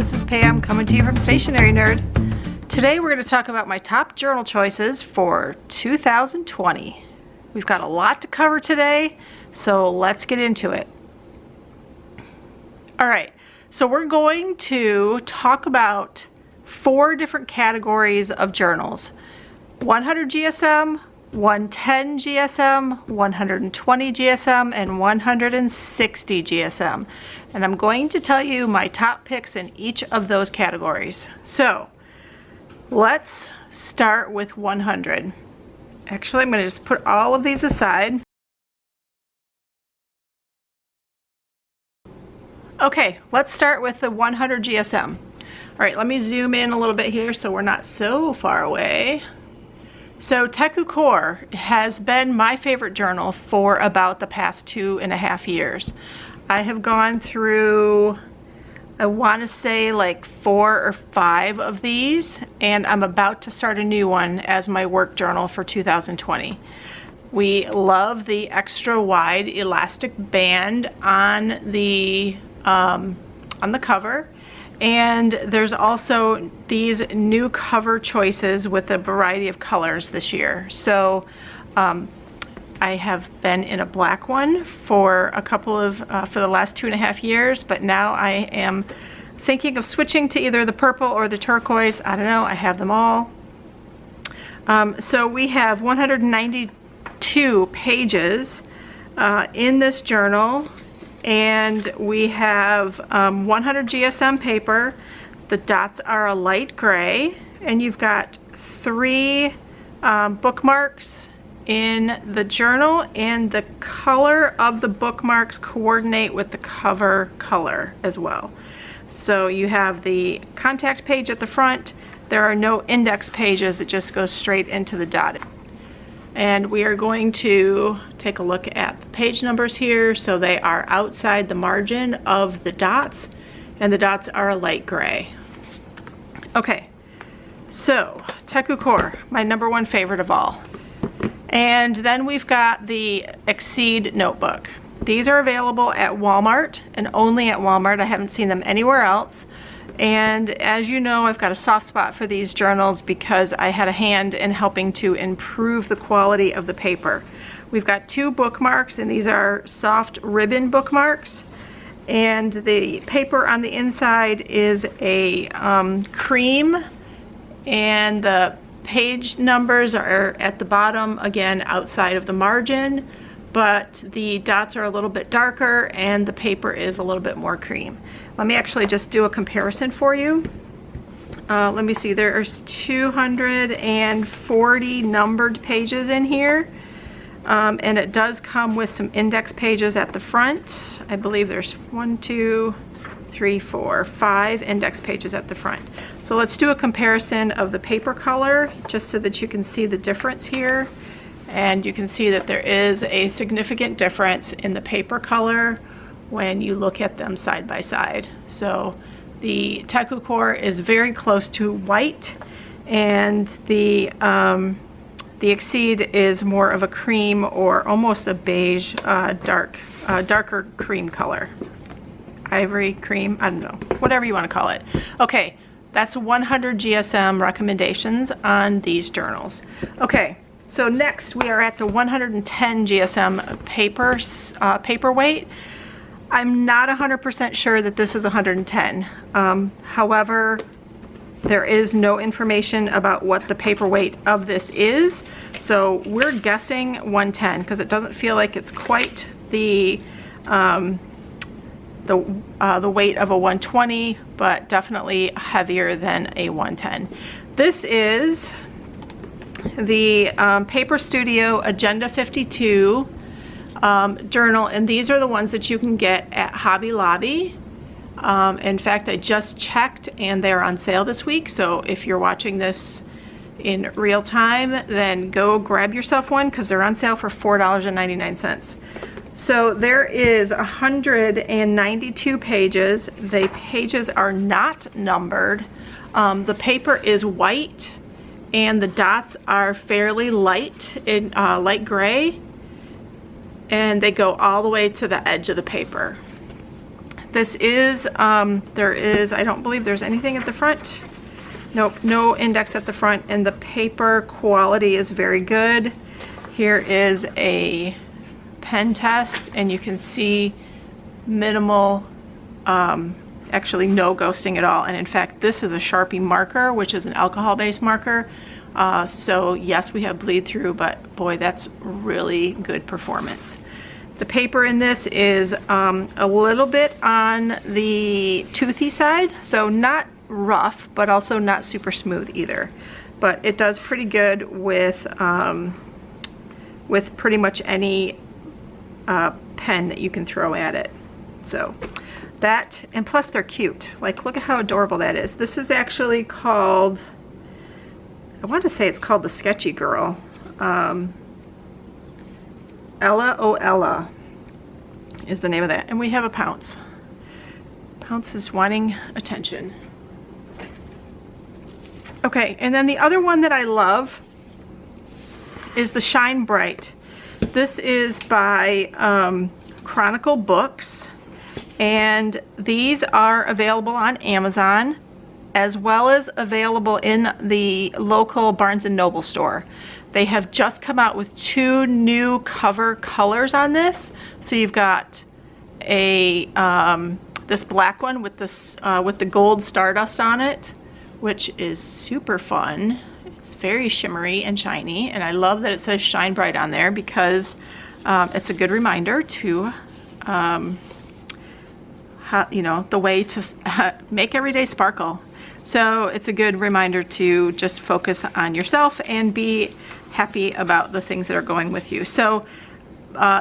this is Pam coming to you from Stationery Nerd. Today we're going to talk about my top journal choices for 2020. We've got a lot to cover today, so let's get into it. Alright, so we're going to talk about 4 different categories of journals. 100 GSM, 110 GSM, 120 GSM, and 160 GSM. And I'm going to tell you my top picks in each of those categories. So let's start with 100. Actually, I'm going to just put all of these aside. Okay, let's start with the 100 GSM. All right, let me zoom in a little bit here so we're not so far away. So Tiptoe Core has been my favorite journal for about the past 2.5 years. I have gone through, I want to say like 4 or 5 of these, and I'm about to start a new one as my work journal for 2020. We love the extra wide elastic band on the cover. And there's also these new cover choices with a variety of colors this year. So I have been in a black one for for the last 2.5 years, but now I am thinking of switching to either the purple or the turquoise. I don't know, I have them all. So we have 192 pages in this journal. And we have 100 GSM paper. The dots are a light gray, and you've got 3 bookmarks in the journal, and the color of the bookmarks coordinate with the cover color as well. So you have the contact page at the front. There are no index pages, it just goes straight into the dotted. And we are going to take a look at the page numbers here. So they are outside the margin of the dots, and the dots are a light gray. Okay, so Tiptoe Core, my #1 favorite of all. And then we've got the Exceed notebook. These are available at Walmart, and only at Walmart. I haven't seen them anywhere else. And as you know, I've got a soft spot for these journals because I had a hand in helping to improve the quality of the paper. We've got 2 bookmarks, and these are soft ribbon bookmarks. And the paper on the inside is a cream, and the page numbers are at the bottom, again outside of the margin, but the dots are a little bit darker and the paper is a little bit more cream. Let me actually just do a comparison for you. Let me see, there's 240 numbered pages in here, and it does come with some index pages at the front. I believe there's 1, 2, 3, 4, 5 index pages at the front. So let's do a comparison of the paper color just so that you can see the difference here. And you can see that there is a significant difference in the paper color when you look at them side by side. So the Tiptoe Core is very close to white, and the Exceed is more of a cream or almost a beige, darker cream color. Ivory cream, I don't know, whatever you want to call it. Okay, that's 100 GSM recommendations on these journals. Okay. So next we are at the 110 GSM paperweight. I'm not 100% sure that this is 110. However, there is no information about what the paperweight of this is. So we're guessing 110 because it doesn't feel like it's quite the weight of a 120, but definitely heavier than a 110. This is the Paper Studio Agenda 52 journal, and these are the ones that you can get at Hobby Lobby. In fact, I just checked and they're on sale this week, so if you're watching this in real time, then go grab yourself one because they're on sale for $4.99. So there is 192 pages. The pages are not numbered. The paper is white, and the dots are fairly light in light gray, and they go all the way to the edge of the paper. This is, there is, I don't believe there's anything at the front. Nope, no index at the front, and the paper quality is very good. Here is a pen test, and you can see minimal, actually no ghosting at all. And in fact, this is a Sharpie marker, which is an alcohol-based marker. So yes, we have bleed through, but boy, that's really good performance. The paper in this is a little bit on the toothy side, so not rough, but also not super smooth either. But it does pretty good with pretty much any pen that you can throw at it. So that, and plus they're cute. Like, look at how adorable that is. This is actually called, I want to say it's called the Sketchy Girl. Ella Oh Ella is the name of that. And we have a Pounce. Pounce is wanting attention. Okay, and then the other one that I love is the Shine Bright. This is by Chronicle Books, and these are available on Amazon as well as available in the local Barnes & Noble store. They have just come out with 2 new cover colors on this. So you've got a this black one with this with the gold stardust on it, which is super fun. It's very shimmery and shiny, and I love that it says Shine Bright on there because it's a good reminder to the way to make every day sparkle. So it's a good reminder to just focus on yourself and be happy about the things that are going with you. So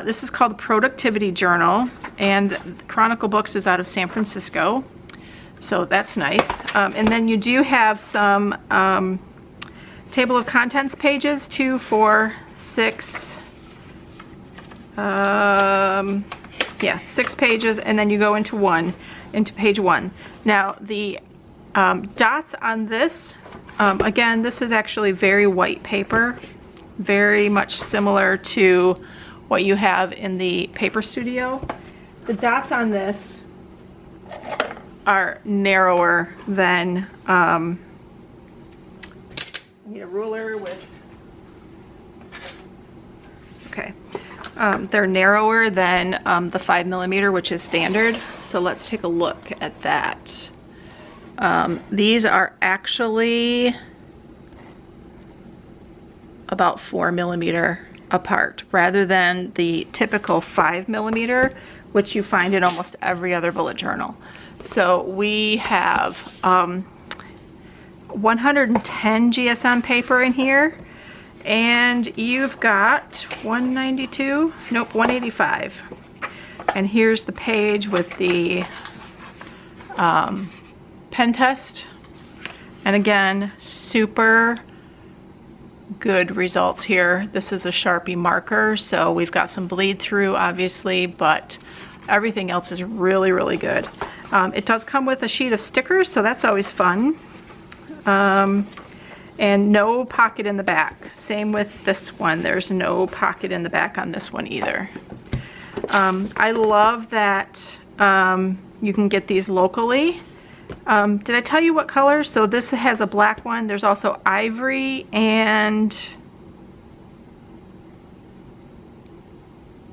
this is called the Productivity Journal, and Chronicle Books is out of San Francisco. So that's nice. And then you do have some table of contents pages, 2, 4, 6, 6 pages, and then you go into page 1. Now the dots on this, again, this is actually very white paper, very much similar to what you have in the Paper Studio. The dots on this are narrower than, I need a ruler with, okay. They're narrower than the 5mm, which is standard. So let's take a look at that. These are actually about 4mm apart, rather than the typical 5mm, which you find in almost every other bullet journal. So we have 110 GSM paper in here, and you've got 192, nope, 185. And here's the page with the pen test. And again, super good results here. This is a Sharpie marker, so we've got some bleed through, obviously, but everything else is really, really good. It does come with a sheet of stickers, so that's always fun. And no pocket in the back. Same with this one. There's no pocket in the back on this one either. I love that you can get these locally. Did I tell you what colors? So this has a black one. There's also ivory and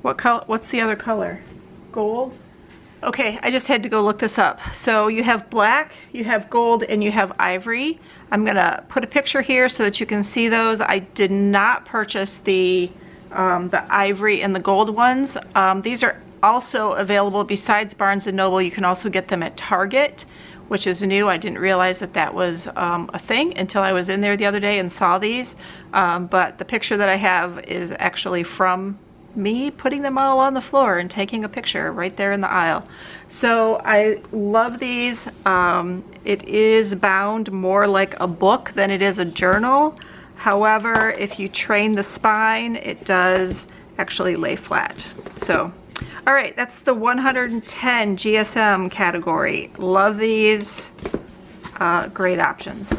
what color? What's the other color? Gold? Okay, I just had to go look this up. So you have black, you have gold, and you have ivory. I'm gonna put a picture here so that you can see those. I did not purchase the ivory and the gold ones. These are also available besides Barnes & Noble. You can also get them at Target, which is new. I didn't realize that that was a thing until I was in there the other day and saw these. But the picture that I have is actually from me putting them all on the floor and taking a picture right there in the aisle. So I love these. It is bound more like a book than it is a journal. However, if you train the spine, it does actually lay flat. So, all right, that's the 110 GSM category. Love these, great options.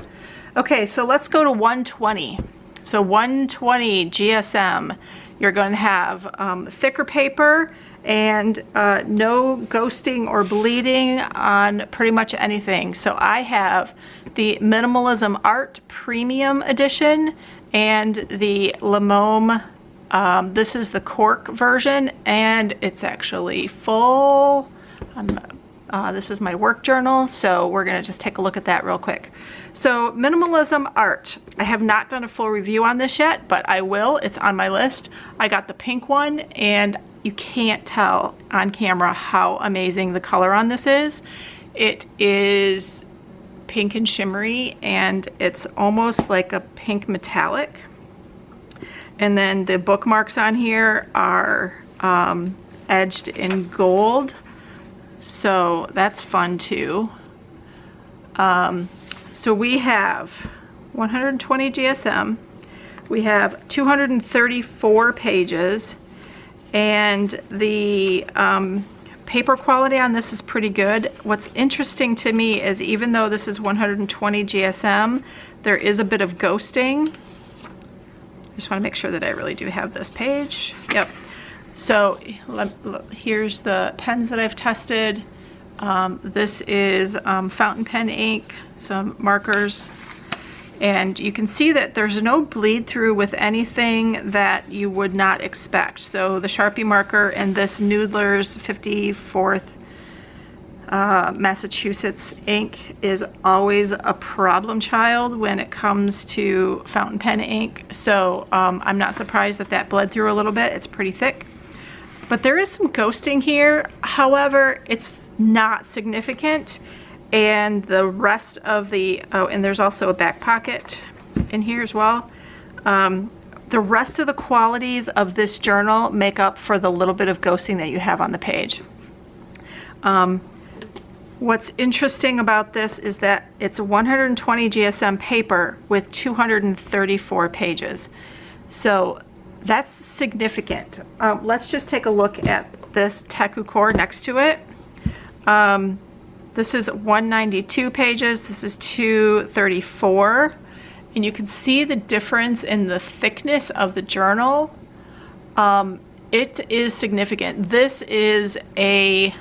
Okay, so let's go to 120. So 120 GSM, you're going to have thicker paper and no ghosting or bleeding on pretty much anything. So I have the Minimalism Art Premium Edition and the Lemome. This is the cork version, and it's actually full. This is my work journal, so we're gonna just take a look at that real quick. So Minimalism Art, I have not done a full review on this yet, but I will. It's on my list. I got the pink one, and you can't tell on camera how amazing the color on this is. It is pink and shimmery, and it's almost like a pink metallic. And then the bookmarks on here are edged in gold. So that's fun too. So we have 120 GSM, we have 234 pages, and the paper quality on this is pretty good. What's interesting to me is even though this is 120 GSM, there is a bit of ghosting. I just want to make sure that I really do have this page. Yep. So here's the pens that I've tested. This is fountain pen ink, some markers, and you can see that there's no bleed through with anything that you would not expect. So the Sharpie marker and this Noodler's 54th Massachusetts ink is always a problem child when it comes to fountain pen ink. So I'm not surprised that that bled through a little bit. It's pretty thick. But there is some ghosting here. However, it's not significant. And the rest of the, oh, and there's also a back pocket in here as well. The rest of the qualities of this journal make up for the little bit of ghosting that you have on the page. What's interesting about this is that it's 120 GSM paper with 234 pages. So that's significant. Let's just take a look at this Teku core next to it. This is 192 pages, this is 234, and you can see the difference in the thickness of the journal. It is significant. This is a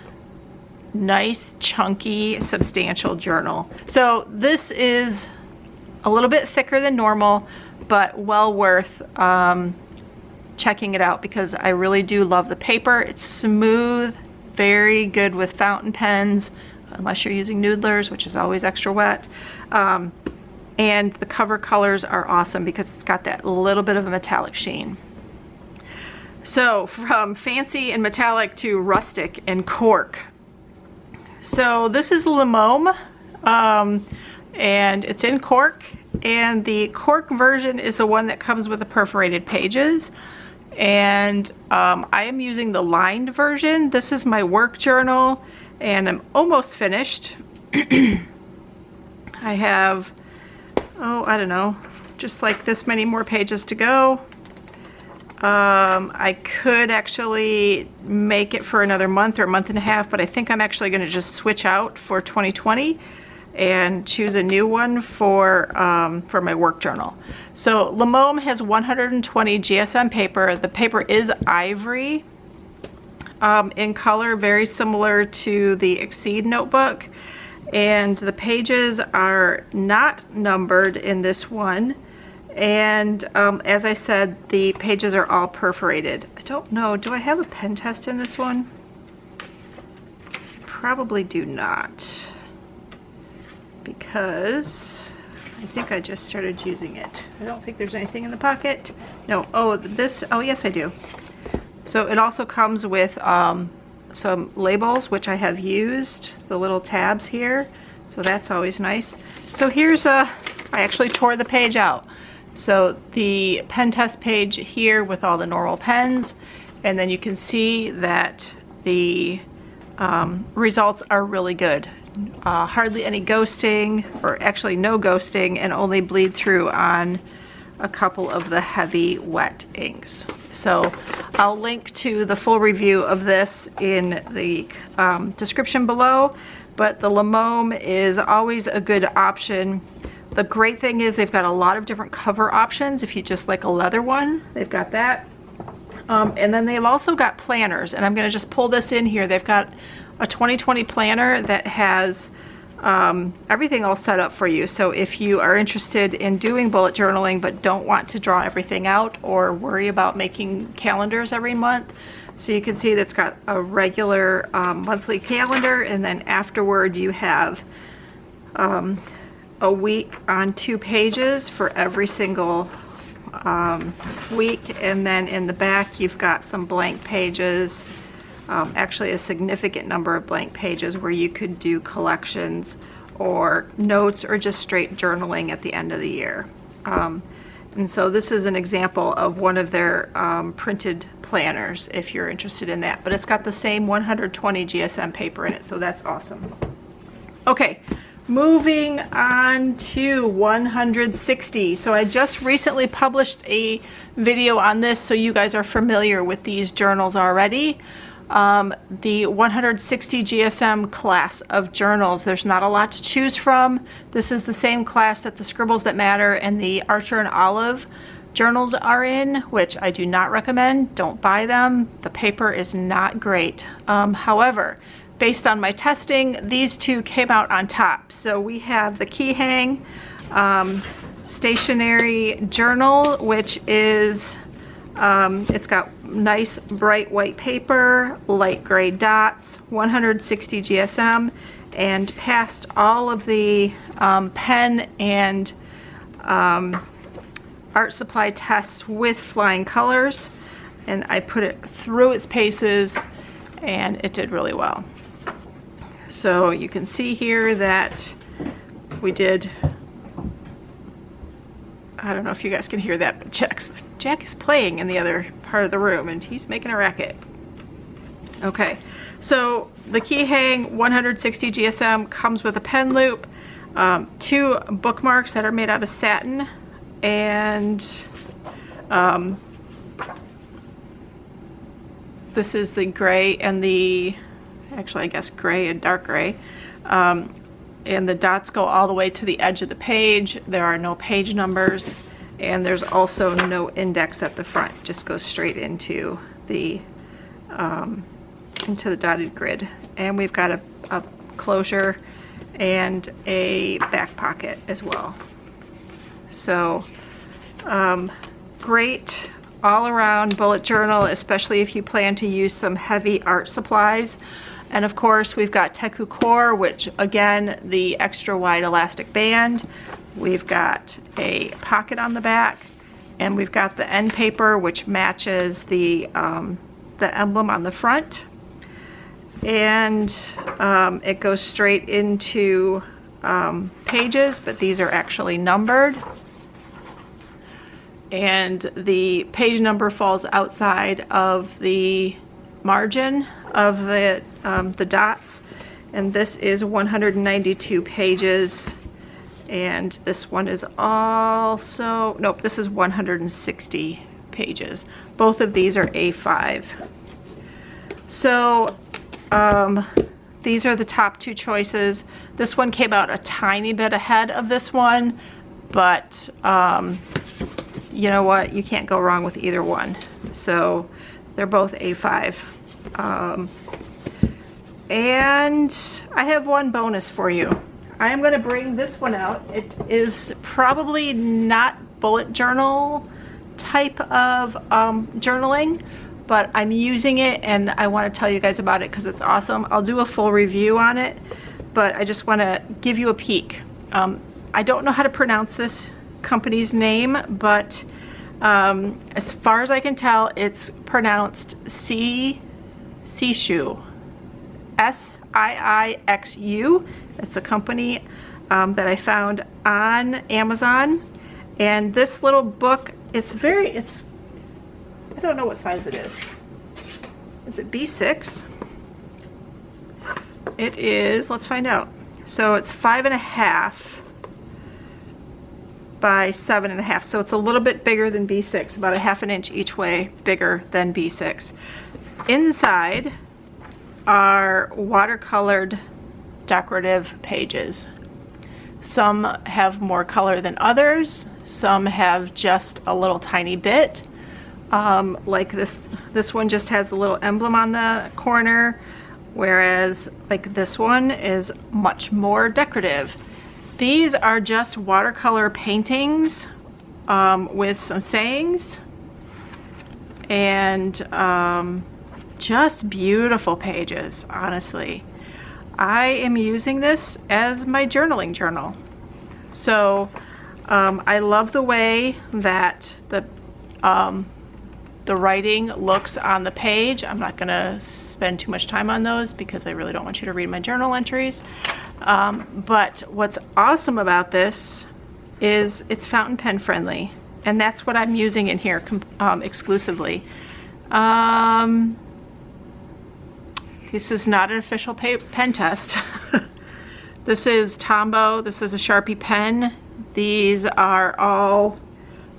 nice, chunky, substantial journal. So this is a little bit thicker than normal, but well worth checking it out because I really do love the paper. It's smooth, very good with fountain pens, unless you're using Noodlers, which is always extra wet. And the cover colors are awesome because it's got that little bit of a metallic sheen. So from fancy and metallic to rustic and cork. So this is Lemome, and it's in cork, and the cork version is the one that comes with the perforated pages. And I am using the lined version. This is my work journal, and I'm almost finished. I have, oh, I don't know, just like this many more pages to go. I could actually make it for another month or a month and a half, but I think I'm actually going to just switch out for 2020 and choose a new one for my work journal. So Lemome has 120 GSM paper. The paper is ivory in color, very similar to the Exceed notebook. And the pages are not numbered in this one. And as I said, the pages are all perforated. I don't know, do I have a pen test in this one? Probably do not, because I think I just started using it. I don't think there's anything in the pocket. No, oh, this, oh yes I do. So it also comes with some labels, which I have used, the little tabs here. So that's always nice. So here's I actually tore the page out. So the pen test page here with all the normal pens, and then you can see that the results are really good. Hardly any ghosting, or actually no ghosting, and only bleed through on a couple of the heavy wet inks. So I'll link to the full review of this in the description below, but the Lemome is always a good option. The great thing is they've got a lot of different cover options. If you just like a leather one, they've got that. And then they've also got planners, and I'm going to just pull this in here. They've got a 2020 planner that has everything all set up for you. So if you are interested in doing bullet journaling but don't want to draw everything out or worry about making calendars every month, so you can see that's got a regular monthly calendar, and then afterward you have a week on 2 pages for every single week, and then in the back you've got some blank pages, actually a significant number of blank pages where you could do collections or notes or just straight journaling at the end of the year. And so this is an example of one of their printed planners if you're interested in that, but it's got the same 120 GSM paper in it, so that's awesome. Okay, moving on to 160. So I just recently published a video on this, so you guys are familiar with these journals already. The 160 GSM class of journals, there's not a lot to choose from. This is the same class that the Scribbles That Matter and the Archer and Olive journals are in, which I do not recommend. Don't buy them. The paper is not great. However, based on my testing, these two came out on top. So we have the Key Hang stationary journal, which is, it's got nice bright white paper, light gray dots, 160 GSM, and passed all of the pen and art supply tests with flying colors, and I put it through its paces and it did really well. So you can see here that we did, I don't know if you guys can hear that, but Jack is playing in the other part of the room and he's making a racket. Okay, so the Key Hang 160 GSM comes with a pen loop, 2 bookmarks that are made out of satin, and this is the gray and the, actually I guess gray and dark gray, and the dots go all the way to the edge of the page. There are no page numbers, and there's also no index at the front. It just goes straight into the dotted grid. And we've got a closure and a back pocket as well. So great all-around bullet journal, especially if you plan to use some heavy art supplies. And of course we've got Teku Core, which again, the extra wide elastic band. We've got a pocket on the back, and we've got the end paper, which matches the emblem on the front. And it goes straight into pages, but these are actually numbered. And the page number falls outside of the margin of the dots. And this is 192 pages. And this one is also, nope, this is 160 pages. Both of these are A5. So these are the top 2 choices. This one came out a tiny bit ahead of this one, but you know what? You can't go wrong with either one. So they're both A5. And I have one bonus for you. I am going to bring this one out. It is probably not bullet journal type of journaling, but I'm using it and I want to tell you guys about it because it's awesome. I'll do a full review on it, but I just want to give you a peek. I don't know how to pronounce this company's name, but as far as I can tell, it's pronounced Siiixu. Siiixu. It's a company that I found on Amazon, and this little book, it's I don't know what size it is. Is it B6? It is, let's find out. So it's 5.5 by 7.5, so it's a little bit bigger than B6, about 1/2 inch each way bigger than B6. Inside are watercolored decorative pages. Some have more color than others. Some have just a little tiny bit. Like this one just has a little emblem on the corner, whereas like this one is much more decorative. These are just watercolor paintings with some sayings, and just beautiful pages, honestly. I am using this as my journaling journal. So I love the way that the writing looks on the page. I'm not gonna spend too much time on those because I really don't want you to read my journal entries. But what's awesome about this is it's fountain pen friendly, and that's what I'm using in here exclusively. This is not an official pen test. This is Tombow. This is a Sharpie pen. These are all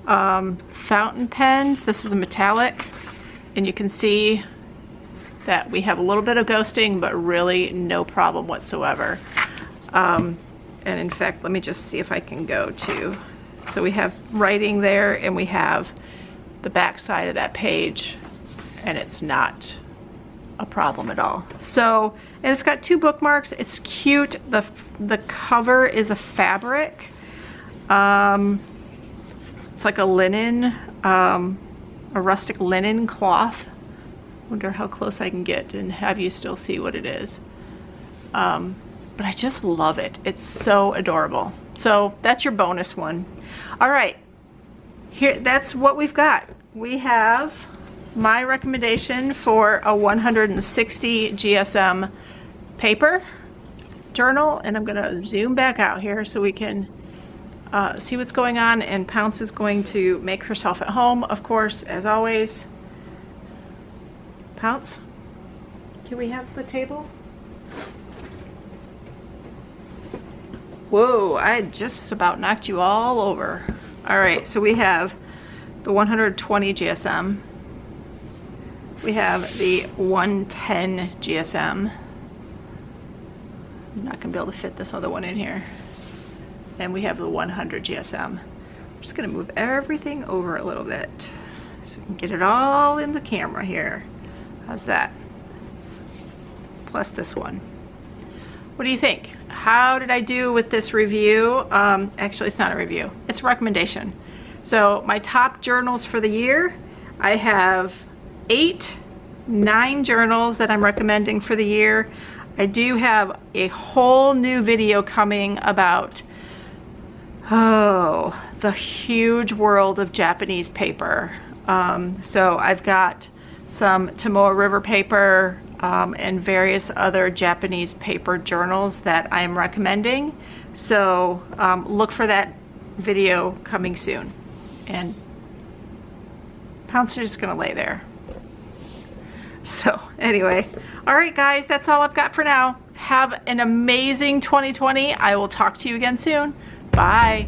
fountain pens. This is a metallic, and you can see that we have a little bit of ghosting, but really no problem whatsoever. And in fact, let me just see if I can go to, so we have writing there, and we have the back side of that page, and it's not a problem at all. So, and it's got 2 bookmarks. It's cute. The cover is a fabric. It's like a linen, a rustic linen cloth. Wonder how close I can get and have you still see what it is. But I just love it. It's so adorable. So that's your bonus one. All right, here, that's what we've got. We have my recommendation for a 160 GSM paper journal, and I'm gonna zoom back out here so we can see what's going on. And Pounce is going to make herself at home, of course, as always. Pounce, can we have the table? Whoa, I just about knocked you all over. All right, so we have the 120 GSM. We have the 110 GSM. I'm not gonna be able to fit this other one in here. And we have the 100 GSM. I'm just gonna move everything over a little bit so we can get it all in the camera here. How's that? Plus this one. What do you think? How did I do with this review? Actually, it's not a review, it's a recommendation. So my top journals for the year, I have 9 journals that I'm recommending for the year. I do have a whole new video coming about the huge world of Japanese paper. So I've got some Tomoe River paper and various other Japanese paper journals that I am recommending. So look for that video coming soon. And Pounce is just gonna lay there. So anyway, all right guys, that's all I've got for now. Have an amazing 2020. I will talk to you again soon. Bye.